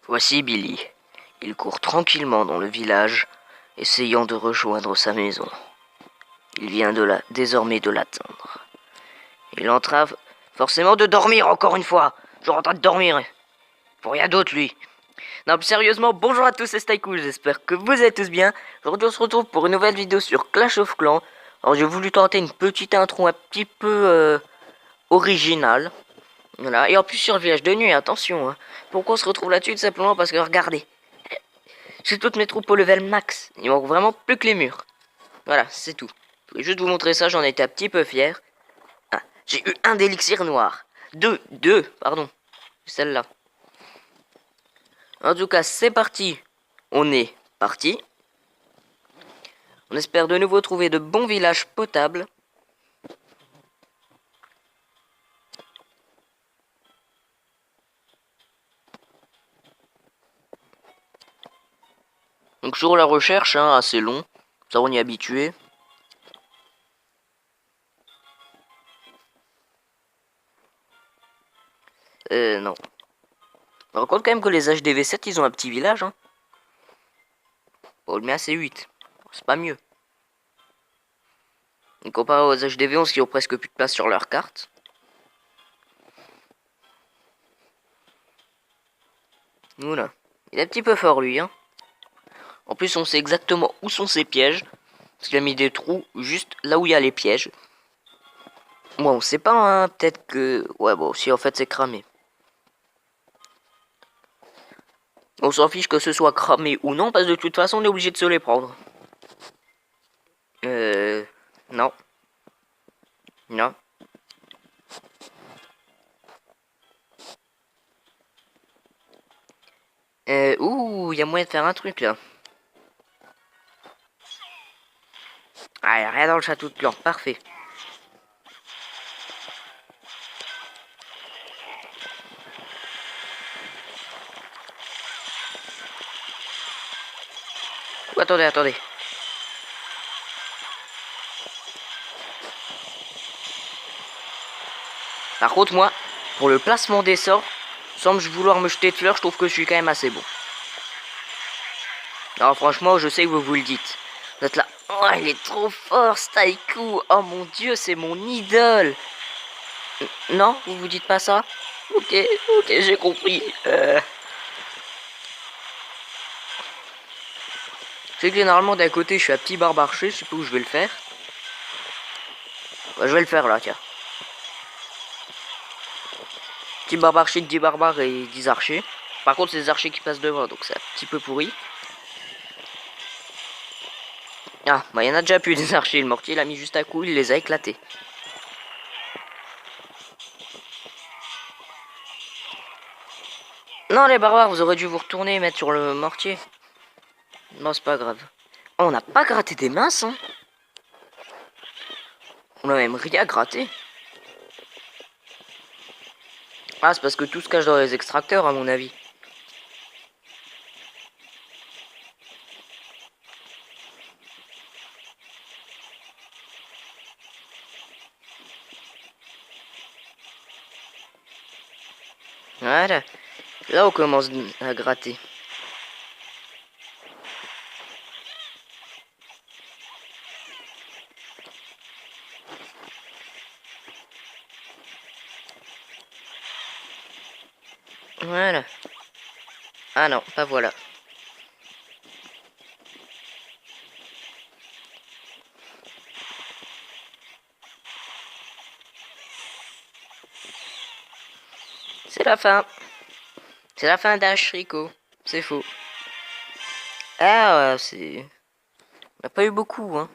Voici Billy. Il court tranquillement dans le village, essayant de rejoindre sa maison. Il vient désormais de l'atteindre. Il entrave forcément de dormir encore une fois. Je suis en train de dormir. Pour rien d'autre, lui. Non, plus sérieusement, bonjour à tous, c'est Staycool, j'espère que vous êtes tous bien. Aujourd'hui, on se retrouve pour une nouvelle vidéo sur Clash of Clans. Alors, j'ai voulu tenter une petite intro un petit peu originale. Voilà, et en plus sur le village de nuit, attention. Hein. Pourquoi on se retrouve là-dessus? Tout simplement parce que, regardez. J'ai toutes mes troupes au level max. Il manque vraiment plus que les murs. Voilà, c'est tout. Je voulais juste vous montrer ça, j'en étais un petit peu fier. Ah, j'ai eu un d'élixir noir. Deux, pardon. Celle-là. En tout cas, c'est parti. On est parti. On espère de nouveau trouver de bons villages potables. Donc sur la recherche, hein, assez long. Ça on y est habitué. Non. Par contre quand même que les HDV7 ils ont un petit village. Hein. Bon, le mien c'est 8. C'est pas mieux. Et comparé aux HDV11 qui ont presque plus de place sur leur carte. Voilà. Il est un petit peu fort lui. Hein. En plus on sait exactement où sont ses pièges. Parce qu'il a mis des trous juste là où il y a les pièges. Bon on sait pas hein. Peut-être que... Ouais bon si en fait c'est cramé. On s'en fiche que ce soit cramé ou non, parce que de toute façon, on est obligé de se les prendre. Non. Non. Ouh, il y a moyen de faire un truc, là. Ah, y a rien dans le château de clan, parfait. Ouh, attendez. Par contre, moi, pour le placement des sorts, sans vouloir me jeter de fleurs, je trouve que je suis quand même assez bon. Alors franchement, je sais que vous vous le dites. Vous êtes là, oh, il est trop fort, Staiku. Oh mon dieu, c'est mon idole. Non, vous vous dites pas ça? Ok, j'ai compris. Je sais que généralement d'un côté je suis un petit barbarché, je sais pas où je vais le faire. Bah, je vais le faire là, tiens. Petit barbarché, 10 barbares et 10 archers. Par contre c'est des archers qui passent devant, donc c'est un petit peu pourri. Ah, bah il y en a déjà plus des archers, le mortier il a mis juste un coup, il les a éclatés. Non les barbares, vous aurez dû vous retourner et mettre sur le mortier. Non c'est pas grave. Oh, on n'a pas gratté des minces, hein. On a même rien gratté. Ah, c'est parce que tout se cache dans les extracteurs, à mon avis. Voilà. Là, on commence à gratter. Voilà. Ah non, pas voilà. C'est la fin. C'est la fin d'Ashriko. C'est faux. Ah, c'est... On n'a pas eu beaucoup, hein.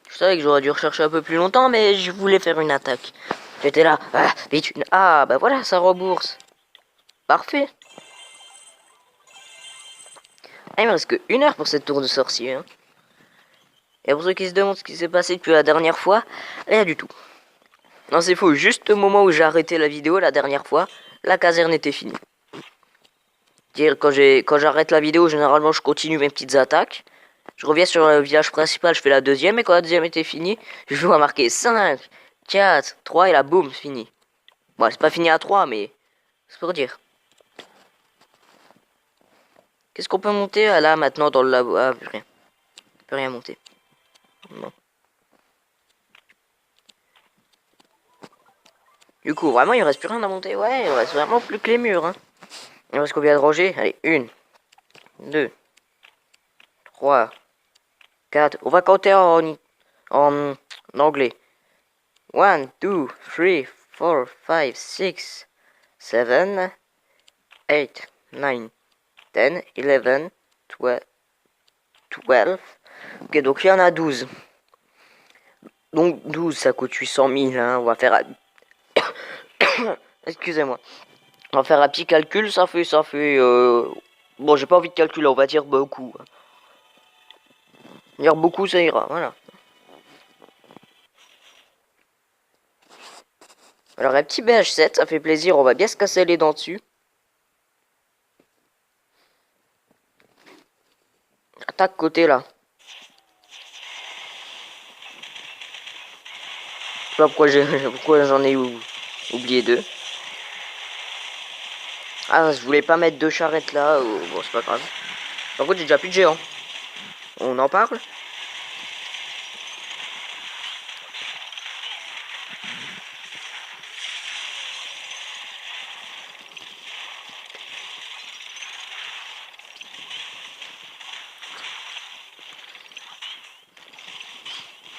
Je savais que j'aurais dû rechercher un peu plus longtemps, mais je voulais faire une attaque. J'étais là. Ah, vite une... Ah, bah voilà, ça rembourse. Parfait. Ah, il me reste que 1 heure pour cette tour de sorcier, hein. Et pour ceux qui se demandent ce qui s'est passé depuis la dernière fois, rien du tout. Non, c'est faux. Juste au moment où j'ai arrêté la vidéo la dernière fois, la caserne était finie. Dire quand j'arrête la vidéo, généralement je continue mes petites attaques. Je reviens sur le village principal, je fais la deuxième, et quand la deuxième était finie, je vois marquer 5, 4, 3, et là, boum, c'est fini. Bon, c'est pas fini à 3, mais c'est pour dire. Qu'est-ce qu'on peut monter là maintenant dans le labo? Ah, rien. On peut rien monter. Non. Du coup, vraiment, il reste plus rien à monter. Ouais, il reste vraiment plus que les murs. Hein. Il reste combien de rangées? Allez, 1, 2, 3, 4. On va compter en anglais. 1, 2, 3, 4, 5, 6, 7, 8, 9, 10, 11, 12. Ok, donc il y en a 12. Donc 12, ça coûte 800 000. Hein. On va faire... Excusez-moi. On va faire un petit calcul. Ça fait... Bon, j'ai pas envie de calculer. On va dire beaucoup. Dire beaucoup, ça ira. Voilà. Alors, un petit BH7, ça fait plaisir. On va bien se casser les dents dessus. Attaque côté là. Je sais pas pourquoi j'en ai oublié deux. Ah, je voulais pas mettre deux charrettes là. Bon, c'est pas grave. Par contre, j'ai déjà plus de géants. On en parle?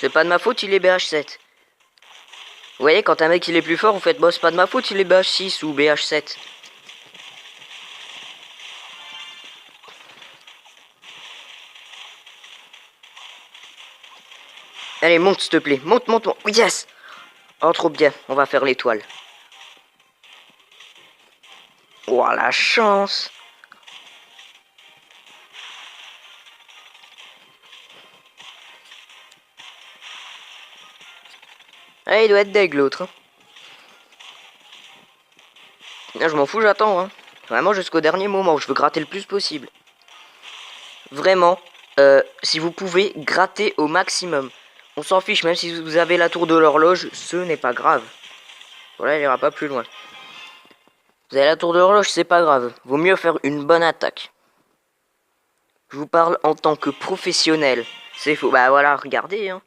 C'est pas de ma faute, il est BH7. Vous voyez, quand un mec il est plus fort, vous faites bon, c'est pas de ma faute, il est BH6 ou BH7. Allez, monte s'il te plaît. Monte, monte, monte. Oui, yes! Oh, trop bien. On va faire l'étoile. Oh, la chance! Ah, il doit être deg l'autre. Hein. Ah, je m'en fous, j'attends. Hein. Vraiment jusqu'au dernier moment où je veux gratter le plus possible. Vraiment, si vous pouvez, gratter au maximum. On s'en fiche, même si vous avez la tour de l'horloge, ce n'est pas grave. Voilà, il ira pas plus loin. Vous avez la tour de l'horloge, c'est pas grave. Vaut mieux faire une bonne attaque. Je vous parle en tant que professionnel. C'est faux. Bah voilà, regardez. Hein.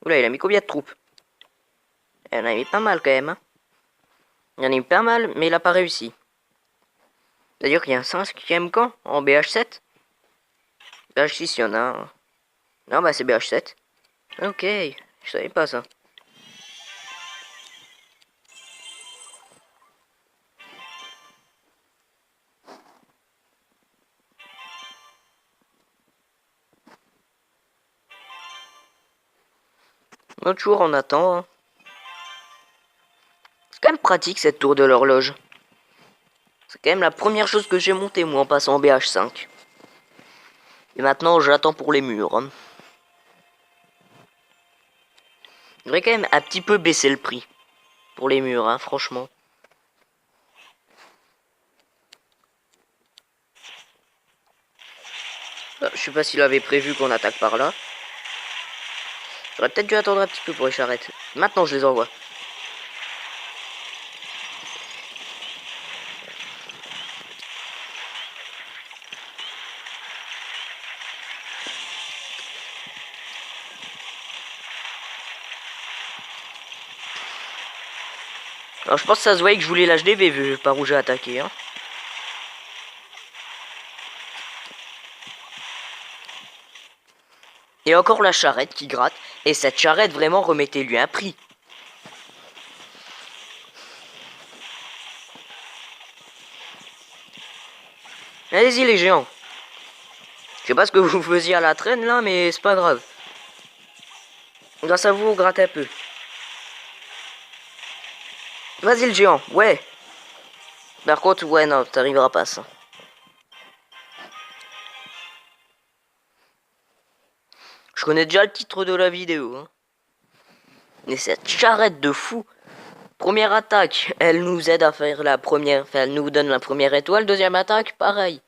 Oula, il a mis combien de troupes? Il en a mis pas mal quand même. Hein. Il en a mis pas mal, mais il a pas réussi. C'est-à-dire qu'il y a un 5e camp en BH7. BH6, il y en a un. Non, bah c'est BH7. Ok, je savais pas ça. L'autre jour, on attend. Hein. C'est quand même pratique cette tour de l'horloge. C'est quand même la première chose que j'ai montée moi en passant en BH5. Et maintenant, j'attends pour les murs. Hein. Je devrais quand même un petit peu baisser le prix. Pour les murs, hein, franchement. Je sais pas s'il avait prévu qu'on attaque par là. J'aurais peut-être dû attendre un petit peu pour les charrettes. Maintenant, je les envoie. Alors, je pense que ça se voyait que je voulais l'HDV vu par où j'ai attaqué. Hein. Et encore la charrette qui gratte. Et cette charrette, vraiment, remettez-lui un prix. Allez-y les géants. Je sais pas ce que vous faisiez à la traîne là, mais c'est pas grave. Grâce à vous, on gratte un peu. Vas-y le géant, ouais. Par contre, ouais, non, t'arriveras pas ça. Je connais déjà le titre de la vidéo. Hein. Mais cette charrette de fou. Première attaque, elle nous aide à faire la première... Enfin, elle nous donne la première étoile. Deuxième attaque, pareil.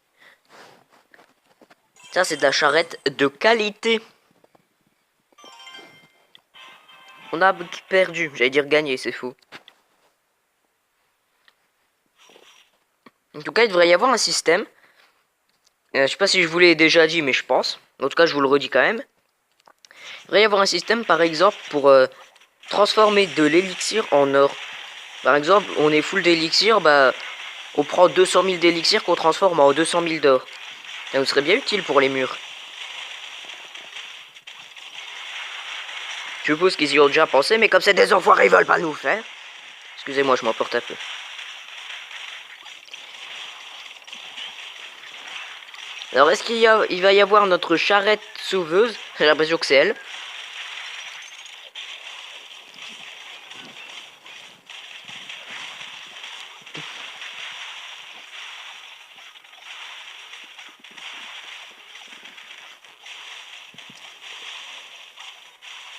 Ça, c'est de la charrette de qualité. On a perdu. J'allais dire gagné, c'est fou. En tout cas, il devrait y avoir un système Je sais pas si je vous l'ai déjà dit, mais je pense. En tout cas, je vous le redis quand même. Il devrait y avoir un système, par exemple, pour transformer de l'élixir en or. Par exemple, on est full d'élixir, bah, on prend 200 000 d'élixir qu'on transforme en 200 000 d'or. Ça nous serait bien utile pour les murs. Je suppose qu'ils y ont déjà pensé, mais comme c'est des enfoirés, ils veulent pas nous faire. Excusez-moi, je m'emporte un peu. Alors, est-ce il va y avoir notre charrette sauveuse? J'ai l'impression que c'est elle.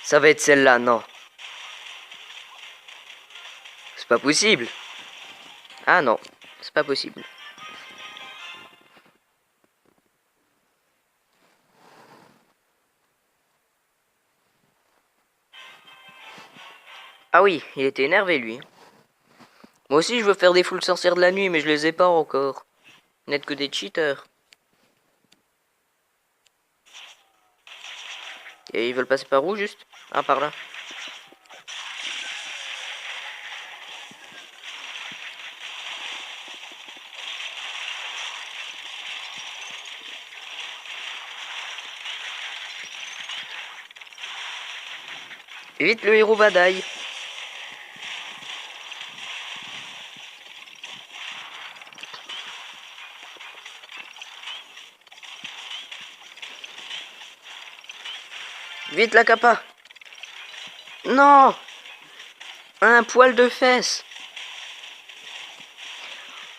Ça va être celle-là, non. C'est pas possible. Ah non, c'est pas possible. Ah oui, il était énervé lui. Moi aussi je veux faire des foules sorcières de la nuit, mais je les ai pas encore. N'êtes que des cheaters. Et ils veulent passer par où juste? Ah, par là. Vite, le héros badaille. Vite, la capa. Non! Un poil de fesse.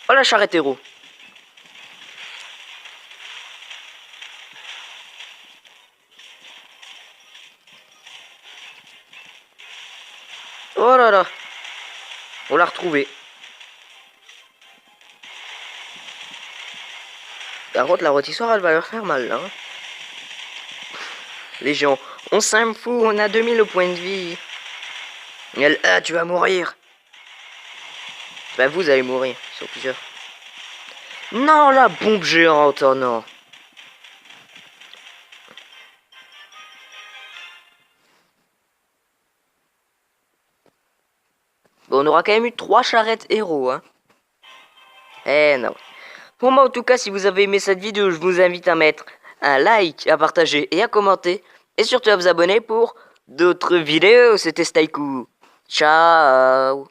Oh, la charrette héros. Oh là là. On l'a retrouvé. Par contre, la rôtissoire, elle va leur faire mal, là. Hein. Les gens, on s'en fout, on a 2000 au point de vie. Et elle, ah, tu vas mourir. Bah, vous allez mourir, sur plusieurs. Non, la bombe géante, oh non. Bon, on aura quand même eu 3 charrettes héros, hein. Eh non. Pour moi, en tout cas, si vous avez aimé cette vidéo, je vous invite à mettre un like, à partager et à commenter. Et surtout à vous abonner pour d'autres vidéos. C'était Staiku. Ciao.